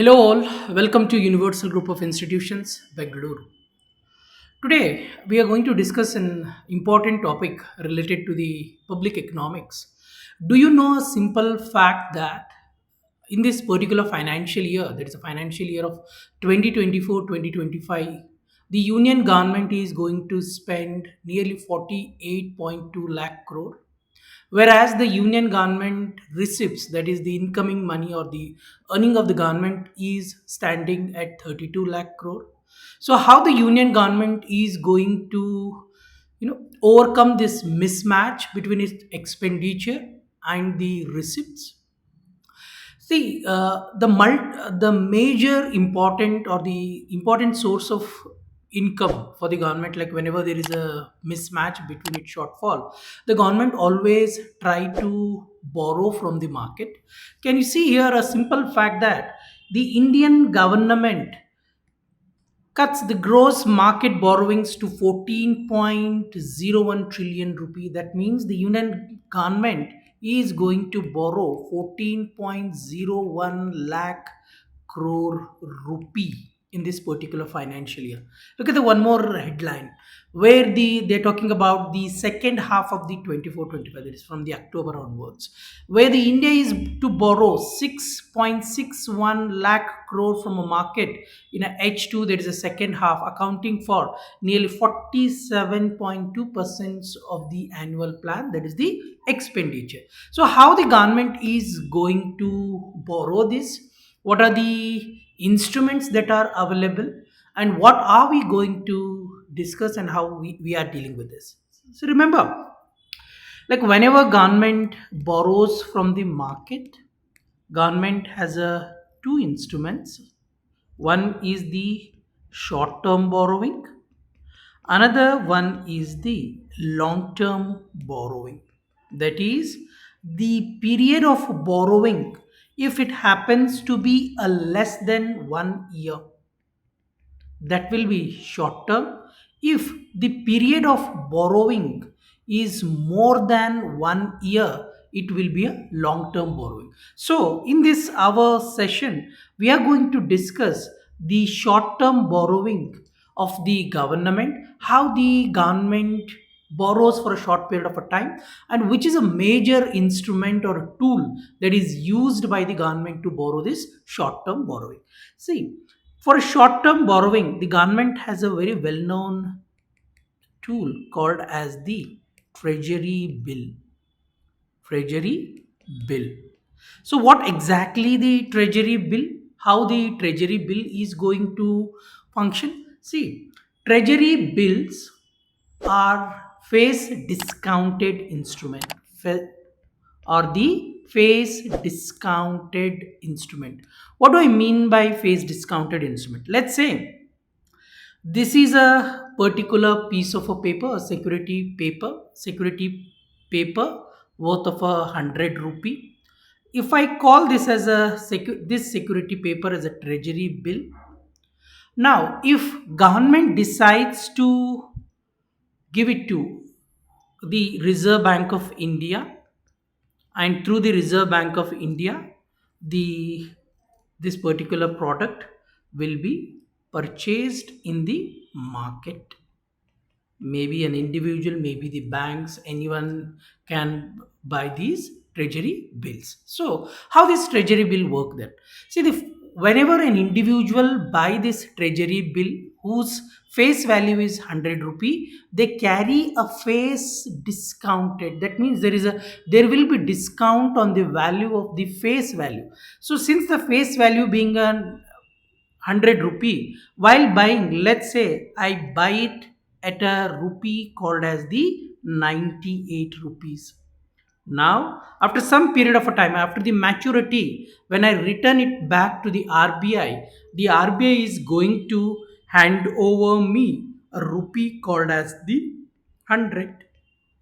Hello all, welcome to Universal Group of Institutions, Bengaluru. Today we are going to discuss an important topic related to the public economics. Do you know a simple fact that in this particular financial year, that is a financial year of 2024-2025, the union government is going to spend nearly 48.2 lakh crore, whereas the union government receipts, that is the incoming money or the earning of the government, is standing at 32 lakh crore. So how the union government is going to overcome this mismatch between its expenditure and the receipts? See, the major important or the important source of income for the government, like whenever there is a mismatch between its shortfall, the government always try to borrow from the market. Can you see here a simple fact that the Indian government cuts the gross market borrowings to 14.01 trillion rupee. That means the union government is going to borrow 14.01 lakh crore rupee in this particular financial year. Look at the one more headline where they're talking about the second half of the 24-25, that is from the October onwards, where the India is to borrow 6.61 lakh crore from a market in a H2, that is a second half, accounting for nearly 47.2% of the annual plan, that is the expenditure. So how the government is going to borrow this, what are the instruments that are available, and what are we going to discuss, and how we are dealing with this. So remember, like whenever government borrows from the market, government has a two instruments. One is the short term borrowing, another one is the long term borrowing. That is the period of borrowing, if it happens to be a less than 1 year, that will be short term. If the period of borrowing is more than 1 year, it will be a long term borrowing. So in this our session, we are going to discuss the short term borrowing of the government, how the government borrows for a short period of a time, and which is a major instrument or a tool that is used by the government to borrow this short term borrowing. See, for short term borrowing, the government has a very well known tool called as the Treasury Bill. Treasury Bill. So, what exactly the Treasury Bill? How the Treasury Bill is going to function? See, Treasury Bills are face discounted instrument, or the face discounted instrument. What do I mean by face discounted instrument? Let's say this is a particular piece of a paper, a security paper worth of 100 rupee. If I call this as this security paper as a treasury bill, now if government decides to give it to the Reserve Bank of India, and through the Reserve Bank of India, the this particular product will be purchased in the market. Maybe an individual, maybe the banks, anyone can buy these treasury bills. So how this treasury bill work then? See, whenever an individual buy this treasury bill whose face value is 100 rupee, they carry a face discounted. That means there will be discount on the value of the face value. So since the face value being a 100 rupee, while buying, let's say I buy it at a rupee called as the 98 rupees. Now after some period of a time, after the maturity, when I return it back to the RBI, the RBI is going to hand over me a rupee called as the 100.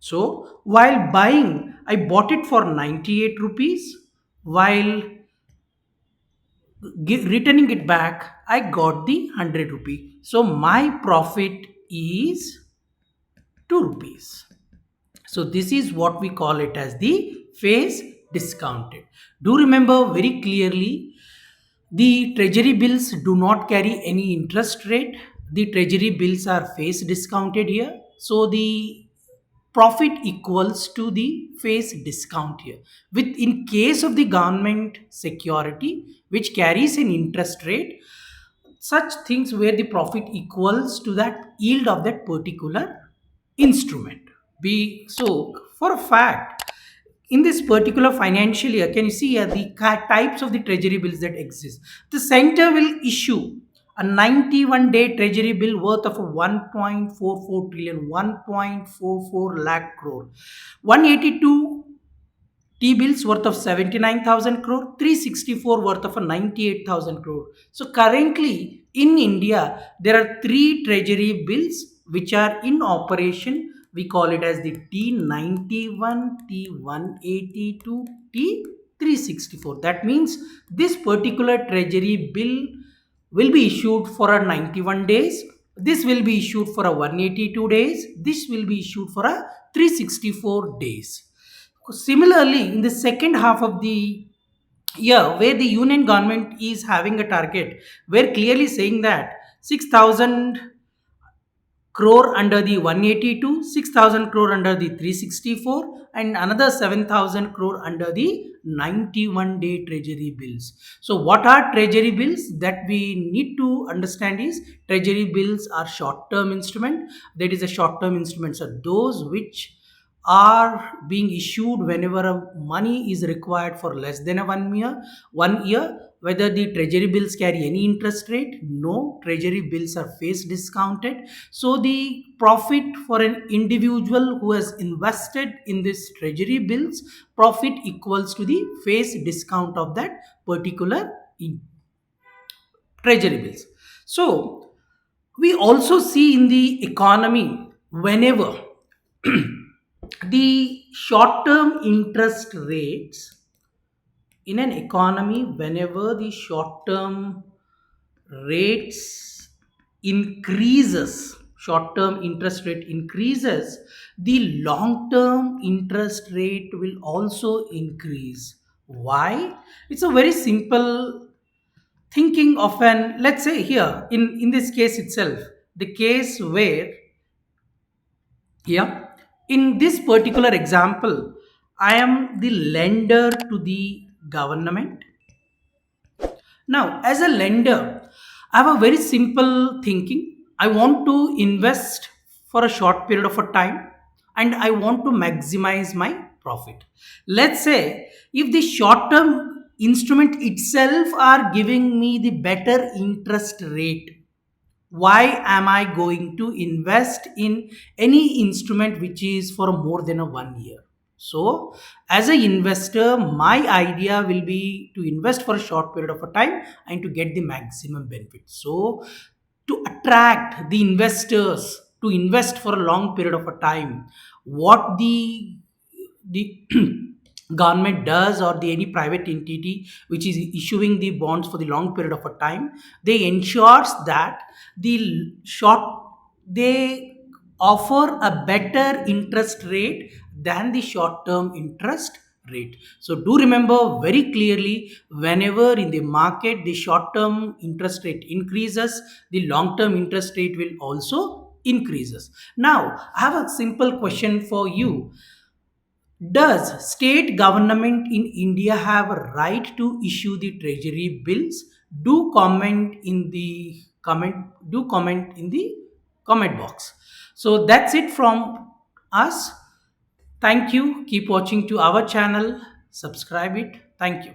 So while buying, I bought it for 98 rupees. While returning it back, I got the 100 rupee. So my profit is 2 rupees. So this is what we call it as the face discounted. Do remember very clearly, The treasury bills do not carry any interest rate. The treasury bills are face discounted here. So the profit equals to the face discount here. With in case of the government security, which carries an interest rate, such things where the profit equals to that yield of that particular instrument. Be so for a fact in this particular financial year, can you see here the types of the treasury bills that exist? The center will issue a 91-day treasury bill worth of a 1.44 trillion, 1.44 lakh crore, 182 T bills worth of 79,000 crore, 364 worth of a 98,000 crore. So currently in India, there are three treasury bills which are in operation. We call it as the T91, T182, T364. That means this particular treasury bill will be issued for a 91 days. This will be issued for a 182 days. This will be issued for a 364 days. Similarly, in the second half of the year, where the union government is having a target, we're clearly saying that 6,000 crore under the 182, 6,000 crore under the 364, and another 7,000 crore under the 91-day treasury bills. So what are treasury bills? That we need to understand is treasury bills are short-term instrument. That is a short-term instruments are those which are being issued whenever a money is required for less than a 1 year. Whether the treasury bills carry any interest rate? No, treasury bills are face discounted. So the profit for an individual who has invested in this treasury bills, profit equals to the face discount of that particular treasury bills. So we also see in the economy whenever the short term interest rates in an economy, whenever the short term rates increases, short term interest rate increases, the long term interest rate will also increase. Why? It's a very simple thinking of an, let's say here in this case itself, the case where, yeah, in this particular example, I am the lender to the government. Now, as a lender, I have a very simple thinking. I want to invest for a short period of a time and I want to maximize my profit. Let's say if the short term instrument itself are giving me the better interest rate, why am I going to invest in any instrument which is for more than a 1 year? So as an investor, my idea will be to invest for a short period of a time and to get the maximum benefit. So to attract the investors to invest for a long period of a time, what the government does, or the any private entity which is issuing the bonds for the long period of a time, they ensures that the short they offer a better interest rate than the short term interest rate. So do remember very clearly, whenever in the market the short term interest rate increases, the long term interest rate will also increases. Now I have a simple question for you. Does state government in India have a right to issue the treasury bills? Do comment in the comment in the comment box. So that's it from us. Thank you. Keep watching to our channel. Subscribe it. Thank you.